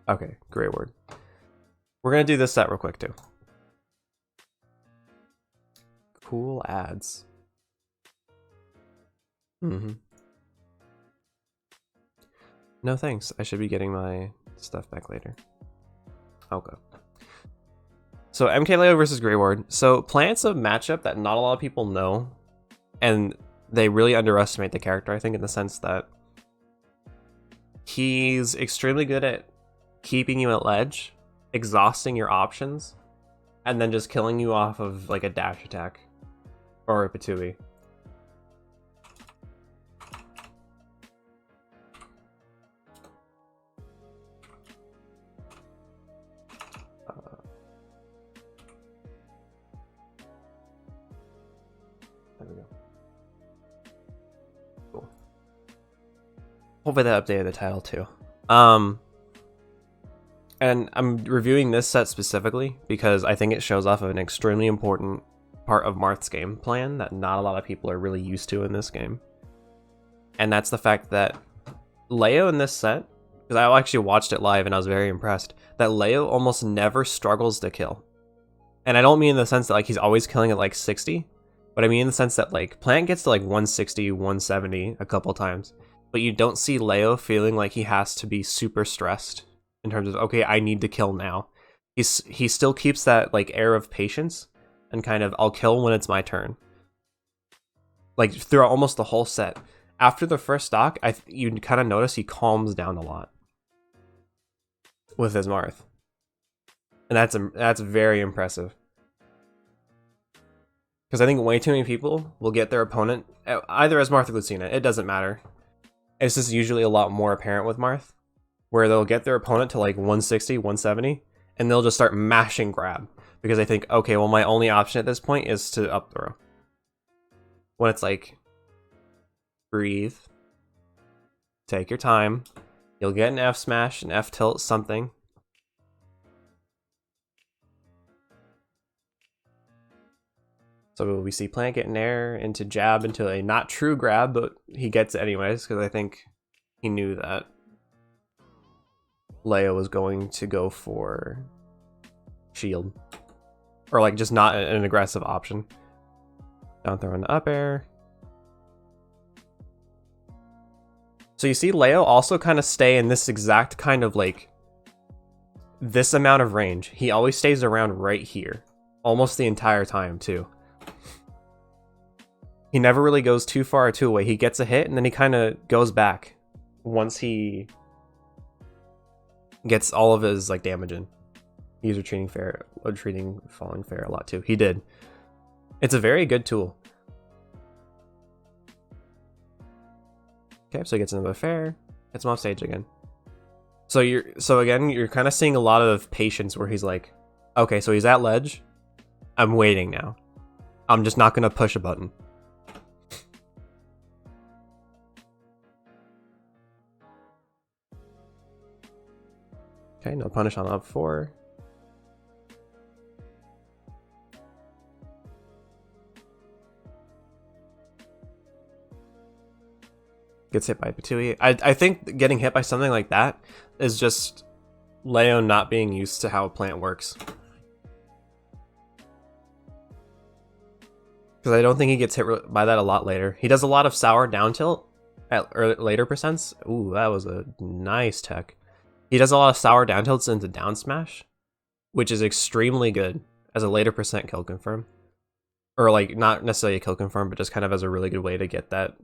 Okay, Greward. We're gonna do this set real quick too. Cool ads. No thanks. I should be getting my stuff back later. Okay. So MKLeo versus Greward. So Plant's a matchup that not a lot of people know, and they really underestimate the character, I think, in the sense that he's extremely good at keeping you at ledge, exhausting your options, and then just killing you off of like a dash attack or a Patui. There we go. Cool. Hopefully that updated the title too. And I'm reviewing this set specifically because I think it shows off of an extremely important part of Marth's game plan that not a lot of people are really used to in this game. And that's the fact that Leo in this set, because I actually watched it live and I was very impressed, that Leo almost never struggles to kill. And I don't mean in the sense that like he's always killing at like 60, but I mean in the sense that like Plant gets to like 160, 170 a couple times, but you don't see Leo feeling like he has to be super stressed in terms of, okay, I need to kill now. He still keeps that like air of patience and kind of, I'll kill when it's my turn. Like throughout almost the whole set. After the first stock, you kind of notice he calms down a lot with his Marth. And that's very impressive. Because I think way too many people will get their opponent, either as Marth or Lucina, it doesn't matter. It's just usually a lot more apparent with Marth, where they'll get their opponent to like 160, 170, and they'll just start mashing grab. Because they think, okay, well my only option at this point is to up throw. When it's like, breathe, take your time, you'll get an F smash, an F tilt, something. So we see Plant get an air into jab into a not true grab, but he gets it anyways, because I think he knew that Leo was going to go for shield. Or like just not an aggressive option. Down throw into up air. So you see Leo also kind of stay in this exact kind of like this amount of range. He always stays around right here. Almost the entire time too. He never really goes too far or too away. He gets a hit and then he kind of goes back once he gets all of his like damage in. He's retreating falling fair a lot too. He did. It's a very good tool. Okay, so he gets another fair, gets him off stage again. So again, you're kind of seeing a lot of patience where he's like, okay, so he's at ledge. I'm waiting now. I'm just not gonna push a button. Okay, no punish on up 4. Gets hit by Patui. I think getting hit by something like that is just Leo not being used to how Plant works. Because I don't think he gets hit by that a lot later. He does a lot of sour down tilt at later percents. Ooh, that was a nice tech. He does a lot of sour down tilts into down smash, which is extremely good as a later percent kill confirm. Or like not necessarily a kill confirm, but just kind of as a really good way to get that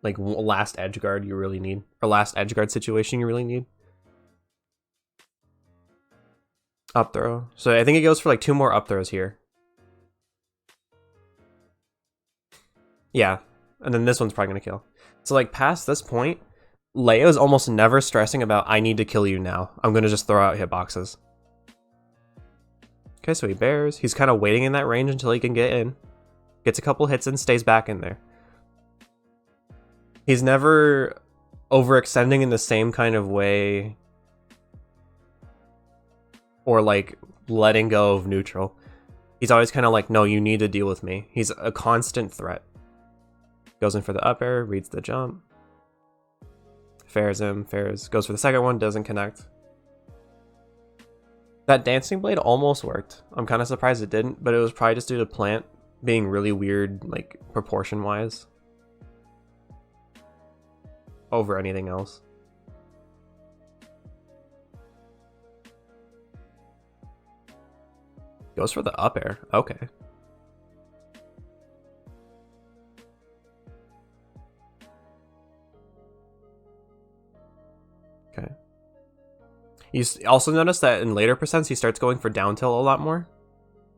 like last edge guard you really need. Or last edge guard situation you really need. Up throw. So I think it goes for like 2 more up throws here. Yeah, and then this one's probably gonna kill. So like past this point, Leo is almost never stressing about, I need to kill you now. I'm gonna just throw out hitboxes. Okay, so he bears. He's kind of waiting in that range until he can get in. Gets a couple hits in, stays back in there. He's never overextending in the same kind of way. Or like letting go of neutral. He's always kind of like, no, you need to deal with me. He's a constant threat. Goes in for the up air, reads the jump. Fairs him, fairs, goes for the second one, doesn't connect. That Dancing Blade almost worked. I'm kind of surprised it didn't, but it was probably just due to plant being really weird, like, proportion-wise. Over anything else. Goes for the up air. Okay. Okay. You also notice that in later percents, he starts going for down tilt a lot more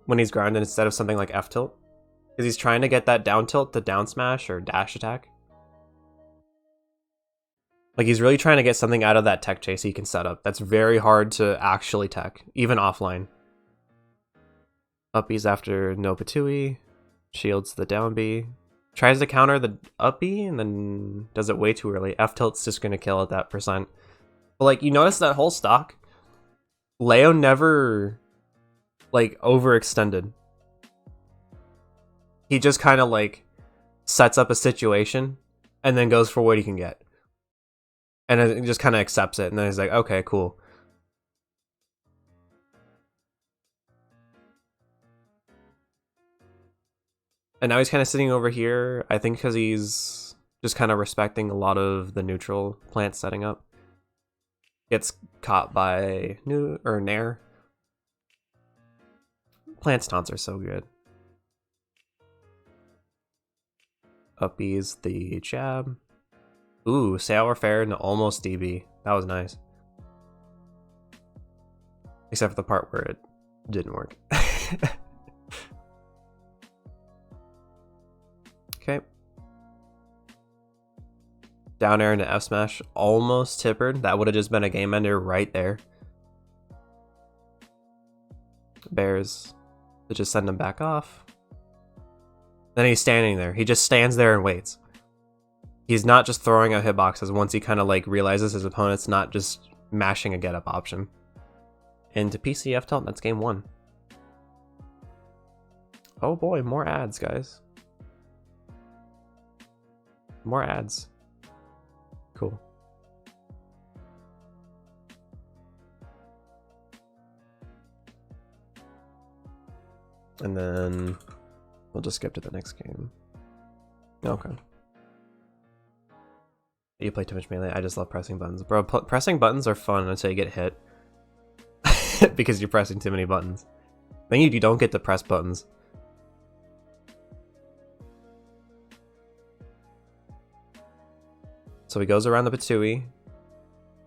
when he's grounded instead of something like F tilt. Because he's trying to get that down tilt to down smash or dash attack. Like, he's really trying to get something out of that tech chase he can set up. That's very hard to actually tech, even offline. Up B's after no Patui. Shields the down B. Tries to counter the up B and then does it way too early. F tilt's just going to kill at that percent. But, like, you notice that whole stock? Leo never, like, overextended. He just kind of, like, sets up a situation and then goes for what he can get. And it just kind of accepts it. And then he's like, okay, cool. And now he's kind of sitting over here, I think because he's just kind of respecting a lot of the neutral plant setting up. Gets caught by Nair. Plant taunts are so good. Up B's the jab. Ooh, Sour Fair and almost DB. That was nice. Except for the part where it didn't work. Okay. Down air into F smash. Almost tippered. That would have just been a game ender right there. Bears to just send him back off. Then he's standing there. He just stands there and waits. He's not just throwing out hitboxes once he kind of like realizes his opponent's not just mashing a get up option. Into PCF tilt, that's game 1. Oh boy, more ads, guys. More ads. Cool. And then we'll just skip to the next game. Okay. You play too much melee. I just love pressing buttons. Bro, pressing buttons are fun until you get hit. Because you're pressing too many buttons. Then you don't get to press buttons. So he goes around the Patui.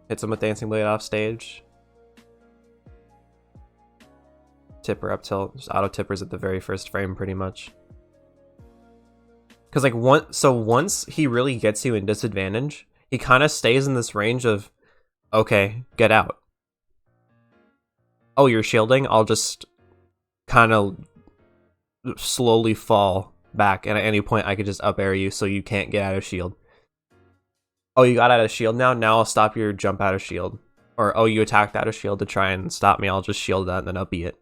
Hits him with Dancing Blade off stage. Tipper up tilt. Just auto tippers at the very first frame pretty much. Because like once he really gets you in disadvantage, he kind of stays in this range of, okay, get out. Oh, you're shielding? I'll just kind of slowly fall back, and at any point I could just up air you so you can't get out of shield. Oh, you got out of shield now? Now I'll stop your jump out of shield. Or, oh, you attacked out of shield to try and stop me. I'll just shield that and then up it.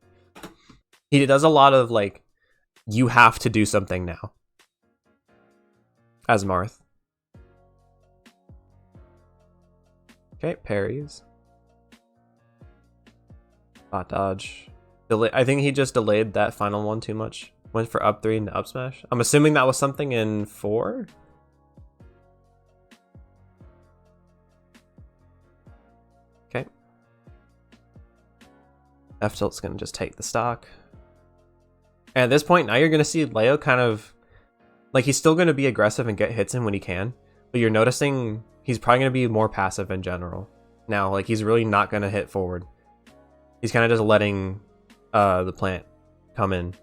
He does a lot of, like, you have to do something now. As Marth. Okay, parries. Bot dodge. I think he just delayed that final one too much. Went for up 3 into up smash. I'm assuming that was something in 4? Okay. F tilt's gonna just take the stock. And at this point, now you're gonna see Leo kind of, like, he's still gonna be aggressive and get hits in when he can, but you're noticing he's probably gonna be more passive in general. Now, like, he's really not gonna hit forward. He's kind of just letting the plant come in.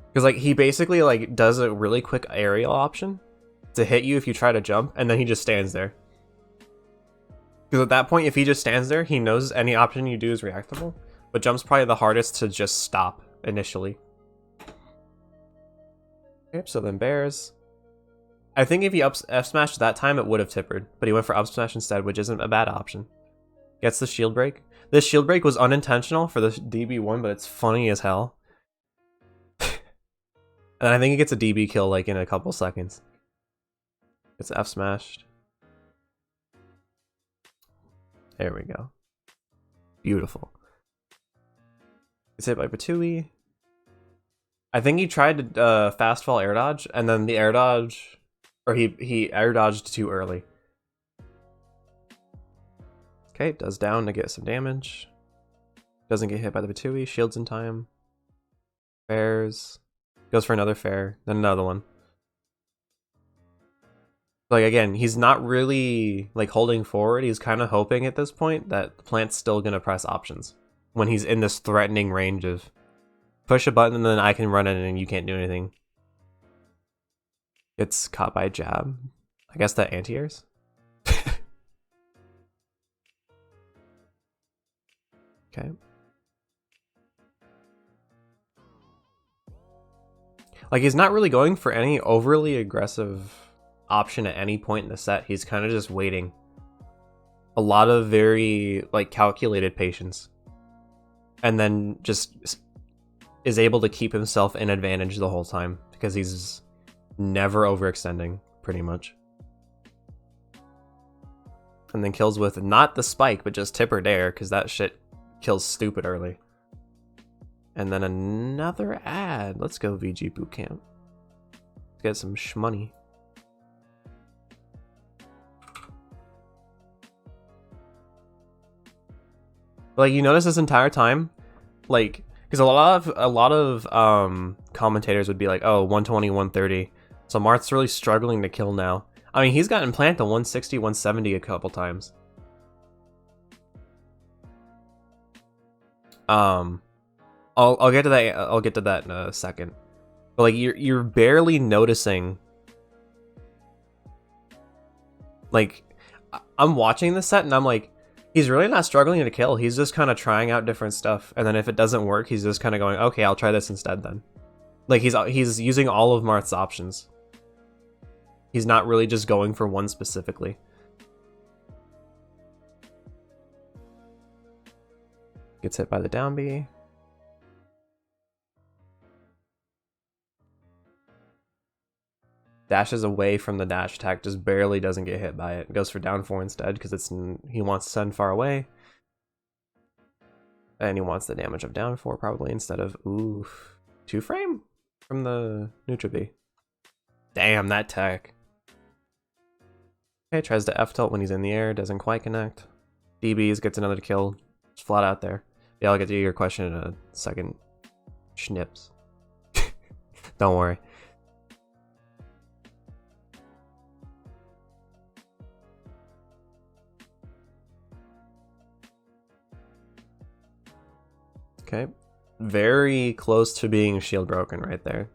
Because, like, he basically, like, does a really quick aerial option to hit you if you try to jump, and then he just stands there. Because at that point, if he just stands there, he knows any option you do is reactable, but jump's probably the hardest to just stop initially. Okay, so then bears. I think if he F smashed that time, it would have tippered, but he went for up smash instead, which isn't a bad option. Gets the shield break. This shield break was unintentional for the DB1, but it's funny as hell. And I think he gets a DB kill like in a couple seconds. It's F smashed. There we go. Beautiful. Gets hit by Patui. I think he tried to fast fall air dodge, and then the air dodge, or he air dodged too early. Okay, does down to get some damage. Doesn't get hit by the Patui, shields in time. Fairs. Goes for another fair, then another one. Like, again, he's not really, like, holding forward. He's kind of hoping at this point that the plant's still going to press options when he's in this threatening range of push a button and then I can run in and you can't do anything. Gets caught by jab. I guess that anti-airs? Okay. Like, he's not really going for any overly aggressive option at any point in the set. He's kind of just waiting. A lot of very, like, calculated patience. And then just is able to keep himself in advantage the whole time because he's never overextending, pretty much. And then kills with not the spike, but just Tipper Dare, because that shit kills stupid early. And then another ad. Let's go VG Bootcamp. Let's get some shmoney. Like, you notice this entire time, like, because a lot of commentators would be like, oh, 120, 130. So Marth's really struggling to kill now. I mean, he's gotten plant to 160, 170 a couple times. I'll get to that. I'll get to that in a second. But like, you're barely noticing. Like, I'm watching this set and I'm like, he's really not struggling to kill. He's just kind of trying out different stuff, and then if it doesn't work, he's just kind of going, okay, I'll try this instead then. Like, he's using all of Marth's options. He's not really just going for one specifically. Gets hit by the down B. Dashes away from the dash attack, just barely doesn't get hit by it. Goes for down 4 instead because he wants to send far away. And he wants the damage of down 4 probably instead of, oof, 2 frame from the neutral B. Damn, that tech. Okay, tries to F tilt when he's in the air, doesn't quite connect. DBs, gets another kill, just flat out there. Yeah, I'll get to your question in a second. Schnips. Don't worry. Okay, very close to being shield broken right there.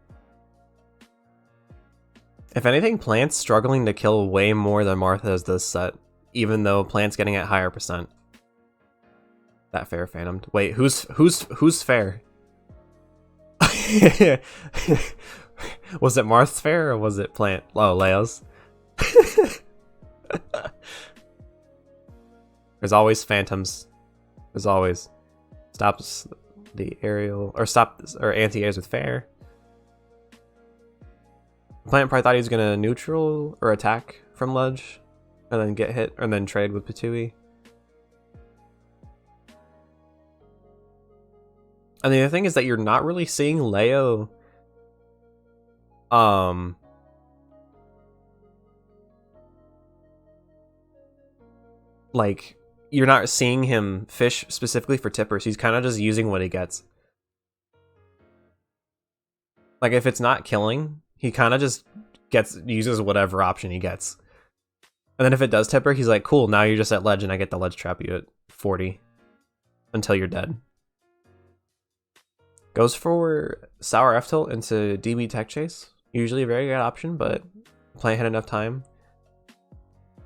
If anything, Plant's struggling to kill way more than Marth has this set, even though Plant's getting at higher percent. That fair phantomed. Wait, who's fair? Was it Marth's fair or was it Plant? Oh, Leo's. There's always phantoms. There's always. Stops the aerial, or anti-airs with fair. Plant probably thought he was gonna neutral or attack from ledge, and then get hit, and then trade with Patui. And the other thing is that you're not really seeing Leo, like, you're not seeing him fish specifically for tippers. He's kind of just using what he gets. Like, if it's not killing, he kind of just uses whatever option he gets. And then if it does tipper, he's like, cool, now you're just at ledge and I get the ledge trap you at 40 until you're dead. Goes for sour F tilt into DB tech chase. Usually a very good option, but Plant had enough time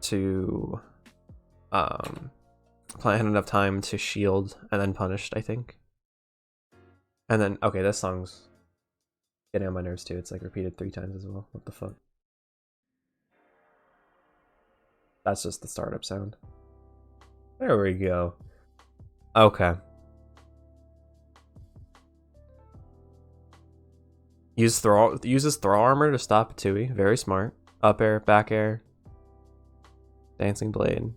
to shield and then punished, I think. And then, okay, this song's getting on my nerves too. It's like repeated 3 times as well. What the fuck? That's just the startup sound. There we go. Okay. Uses throw armor to stop Tui. Very smart. Up air, back air. Dancing blade.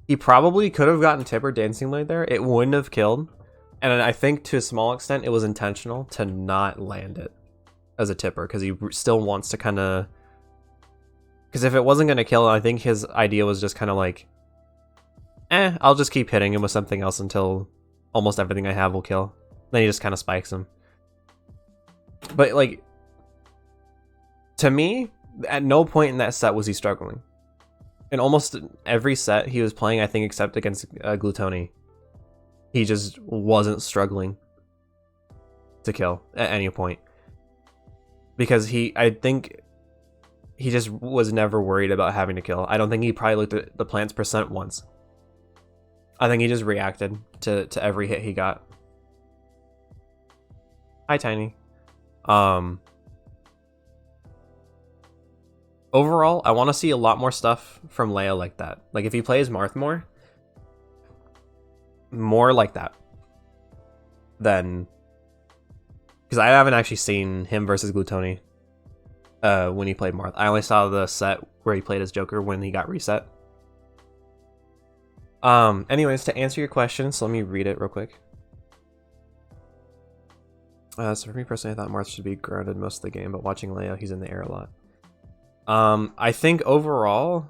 He probably could have gotten Tipper Dancing Blade there. It wouldn't have killed. And I think to a small extent, it was intentional to not land it as a Tipper, because he still wants to kind of... Because if it wasn't going to kill, I think his idea was just kind of like, I'll just keep hitting him with something else until almost everything I have will kill. Then he just kind of spikes him. But, like, to me, at no point in that set was he struggling. In almost every set he was playing, I think, except against Glutoni, he just wasn't struggling to kill at any point. Because I think he just was never worried about having to kill. I don't think he probably looked at the plant's percent once. I think he just reacted to every hit he got. Hi, Tiny. Overall, I want to see a lot more stuff from Leo like that. Like, if he plays Marth more like that. Then... Because I haven't actually seen him versus Glutoni when he played Marth. I only saw the set where he played as Joker when he got reset. Anyways, to answer your question, so let me read it real quick. So for me personally, I thought Marth should be grounded most of the game, but watching Leo, he's in the air a lot. I think overall,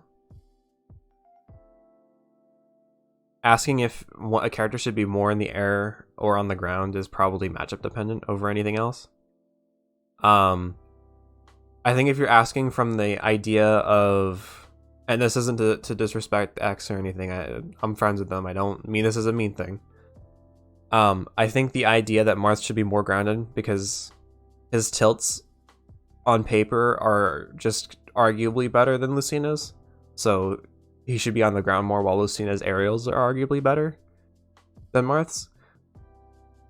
asking if a character should be more in the air or on the ground is probably matchup dependent over anything else. I think if you're asking from the idea of, and this isn't to disrespect X or anything, I'm friends with them, I don't mean this as a mean thing. I think the idea that Marth should be more grounded because his tilts on paper are just arguably better than Lucina's, so he should be on the ground more, while Lucina's aerials are arguably better than Marth's.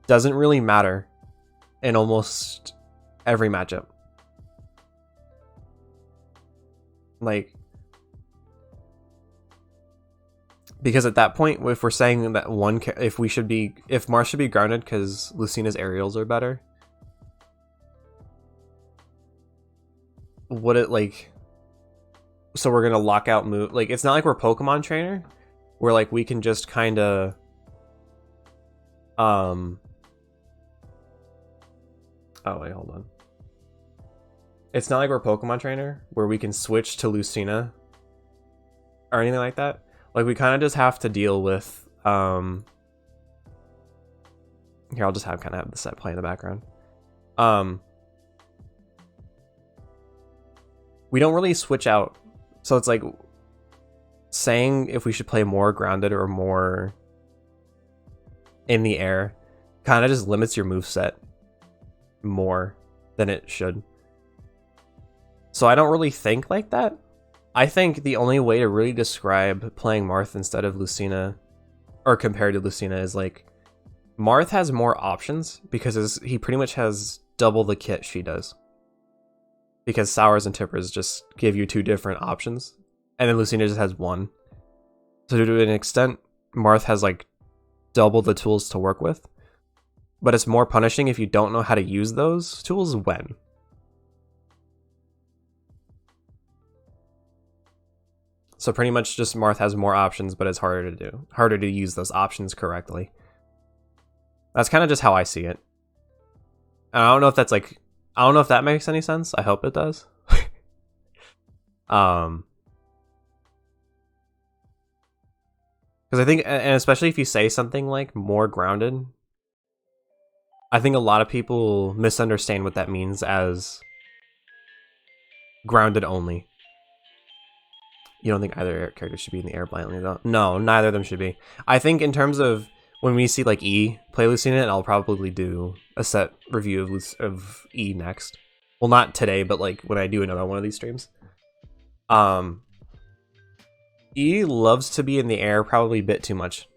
Doesn't really matter in almost every matchup. Like, because at that point, if we're saying that if Marth should be grounded because Lucina's aerials are better, would it, like, so we're gonna lock out move? Like, it's not like we're Pokemon Trainer, where like we can just kind of oh wait, hold on. It's not like we're Pokemon Trainer where we can switch to Lucina or anything like that. Like, we kind of just have to deal with here, I'll just have the set play in the background. We don't really switch out, so it's like saying if we should play more grounded or more in the air kind of just limits your moveset more than it should. So I don't really think like that. I think the only way to really describe playing Marth instead of Lucina, or compared to Lucina, is like Marth has more options because he pretty much has double the kit she does. Because Sours and Tippers just give you two different options, and then Lucina just has one. So to an extent, Marth has like double the tools to work with, but it's more punishing if you don't know how to use those tools when. So pretty much just Marth has more options, but it's harder to use those options correctly. That's kind of just how I see it. And I don't know if that's like, I don't know if that makes any sense. I hope it does. Because I think, and especially if you say something like more grounded, I think a lot of people misunderstand what that means as grounded only. You don't think either character should be in the air blindly, though? No, neither of them should be. I think in terms of when we see like E play Lucina, and I'll probably do a set review of E next. Well, not today, but like when I do another one of these streams. E loves to be in the air probably a bit too much.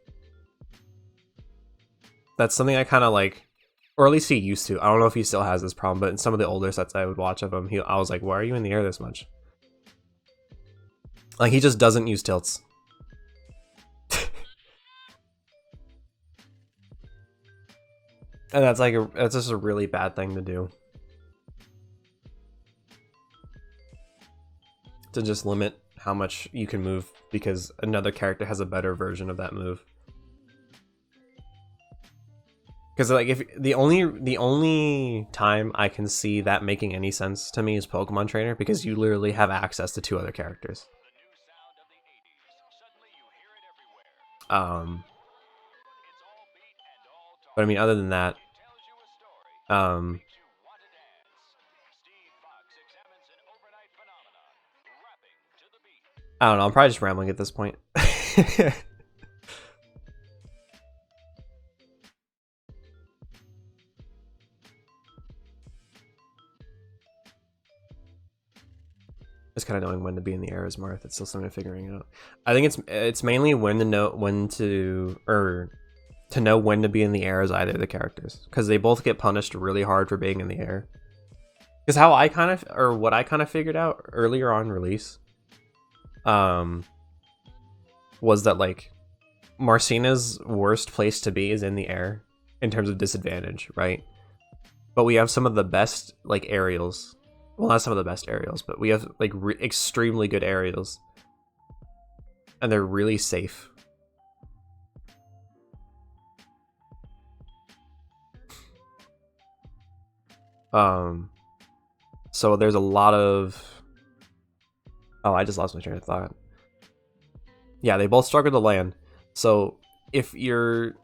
That's something I kind of like, or at least he used to. I don't know if he still has this problem, but in some of the older sets I would watch of him, I was like, why are you in the air this much? Like, he just doesn't use tilts. And that's like that's just a really bad thing to do. To just limit how much you can move because another character has a better version of that move. Because like if the only time I can see that making any sense to me is Pokemon Trainer, because you literally have access to 2 other characters. But I mean, other than that, I don't know. I'm probably just rambling at this point. Just kind of knowing when to be in the air is Marth. It's still something figuring out. I think it's mainly when to know when to know when to be in the air as either of the characters, because they both get punished really hard for being in the air. Because how I kind of, or what I kind of figured out earlier on release, was that like Marcina's worst place to be is in the air in terms of disadvantage, right? But we have some of the best like aerials. Well, not some of the best aerials, but we have like extremely good aerials, and they're really safe. So there's a lot of... Oh, I just lost my train of thought. Yeah, they both struggle to land. So if you're...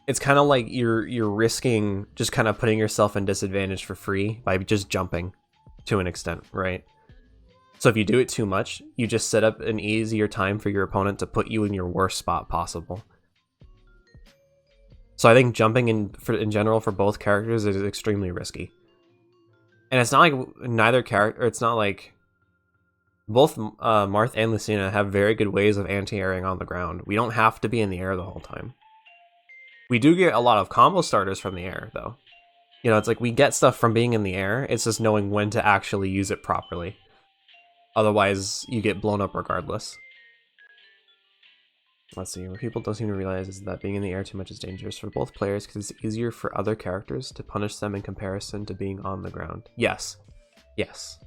It's kind of like you're risking just kind of putting yourself in disadvantage for free by just jumping to an extent, right? So if you do it too much, you just set up an easier time for your opponent to put you in your worst spot possible. So I think jumping in general for both characters is extremely risky. And it's not like neither character, it's not like both Marth and Lucina have very good ways of anti-airing on the ground. We don't have to be in the air the whole time. We do get a lot of combo starters from the air, though. You know, it's like we get stuff from being in the air, it's just knowing when to actually use it properly. Otherwise, you get blown up regardless. Let's see, what people don't seem to realize is that being in the air too much is dangerous for both players because it's easier for other characters to punish them in comparison to being on the ground. Yes. Yes.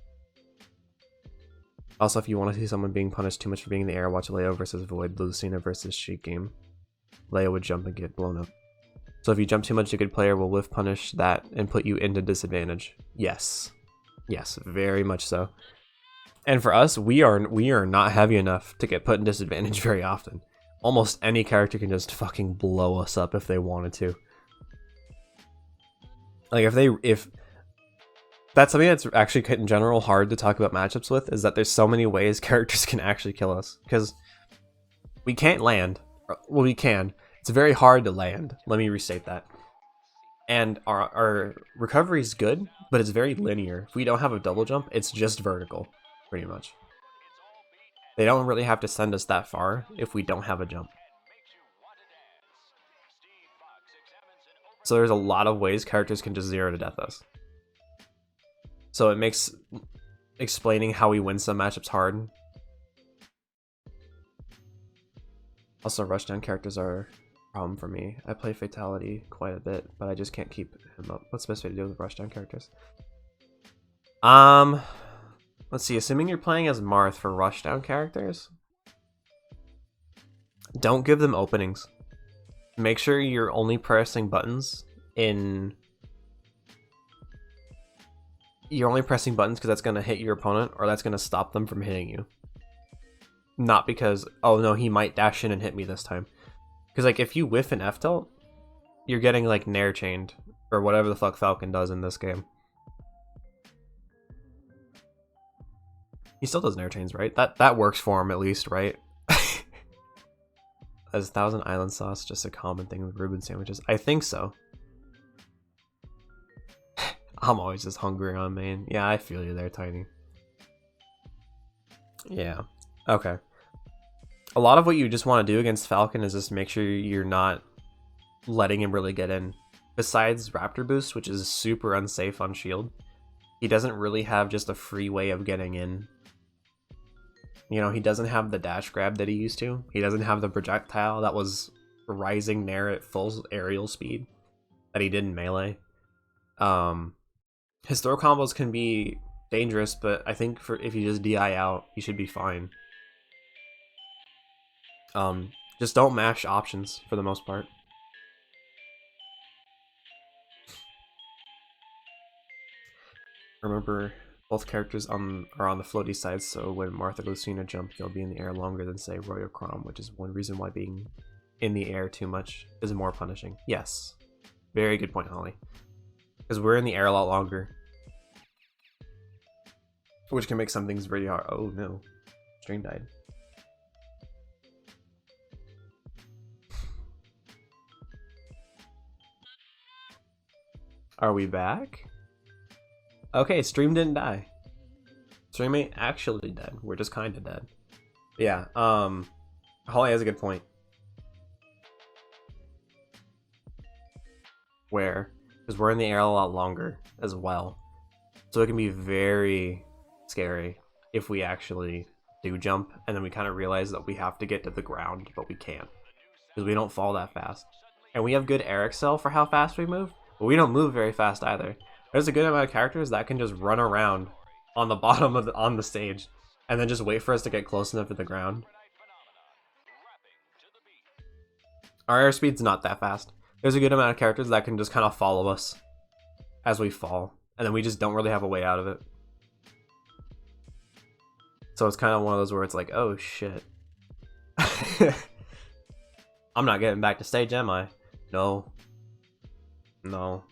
Also, if you want to see someone being punished too much for being in the air, watch Leo versus Void, Lucina versus Sheik game. Leo would jump and get blown up. So if you jump too much, a good player will whiff punish that and put you into disadvantage. Yes. Yes, very much so. And for us, we are not heavy enough to get put in disadvantage very often. Almost any character can just fucking blow us up if they wanted to. Like if that's something that's actually in general hard to talk about matchups with, is that there's so many ways characters can actually kill us, because we can't land. Well, we can. It's very hard to land. Let me restate that. And our recovery is good, but it's very linear. If we don't have a double jump, it's just vertical, pretty much. They don't really have to send us that far if we don't have a jump. So there's a lot of ways characters can just 0 to death us. So it makes explaining how we win some matchups hard. Also, rushdown characters are a problem for me. I play Fatality quite a bit, but I just can't keep him up. What's the best way to deal with rushdown characters? Let's see, assuming you're playing as Marth for rushdown characters, don't give them openings. Make sure you're only pressing buttons in... You're only pressing buttons because that's going to hit your opponent, or that's going to stop them from hitting you. Not because, oh no, he might dash in and hit me this time. Because like if you whiff an F-tilt, you're getting like Nair chained, or whatever the fuck Falcon does in this game. He still does Nair chains, right? That works for him at least, right? Is Thousand Island sauce just a common thing with Reuben sandwiches? I think so. I'm always just hungry on main. Yeah, I feel you there, Tiny. Yeah. Okay. A lot of what you just want to do against Falcon is just make sure you're not letting him really get in. Besides Raptor Boost, which is super unsafe on shield, he doesn't really have just a free way of getting in. You know, he doesn't have the dash grab that he used to. He doesn't have the projectile that was rising Nair at full aerial speed that he did in Melee. His throw combos can be dangerous, but I think for if you just DI out, you should be fine. Just don't mash options for the most part. Remember, both characters are on the floaty side, so when Marth or Lucina jump, they'll be in the air longer than, say, Roy or Chrom, which is one reason why being in the air too much is more punishing. Yes. Very good point, Holly. Because we're in the air a lot longer. Which can make some things really hard. Oh no. Stream died. Are we back? Okay, stream didn't die. Stream ain't actually dead. We're just kinda dead. Yeah, Holly has a good point. Where? Because we're in the air a lot longer as well. So it can be very scary if we actually do jump and then we kind of realize that we have to get to the ground, but we can't. Because we don't fall that fast. And we have good air excel for how fast we move, but we don't move very fast either. There's a good amount of characters that can just run around on the bottom of on the stage and then just wait for us to get close enough to the ground. Our airspeed's not that fast. There's a good amount of characters that can just kind of follow us as we fall, and then we just don't really have a way out of it. So it's kind of one of those where it's like, oh shit. I'm not getting back to stage, am I? No. No.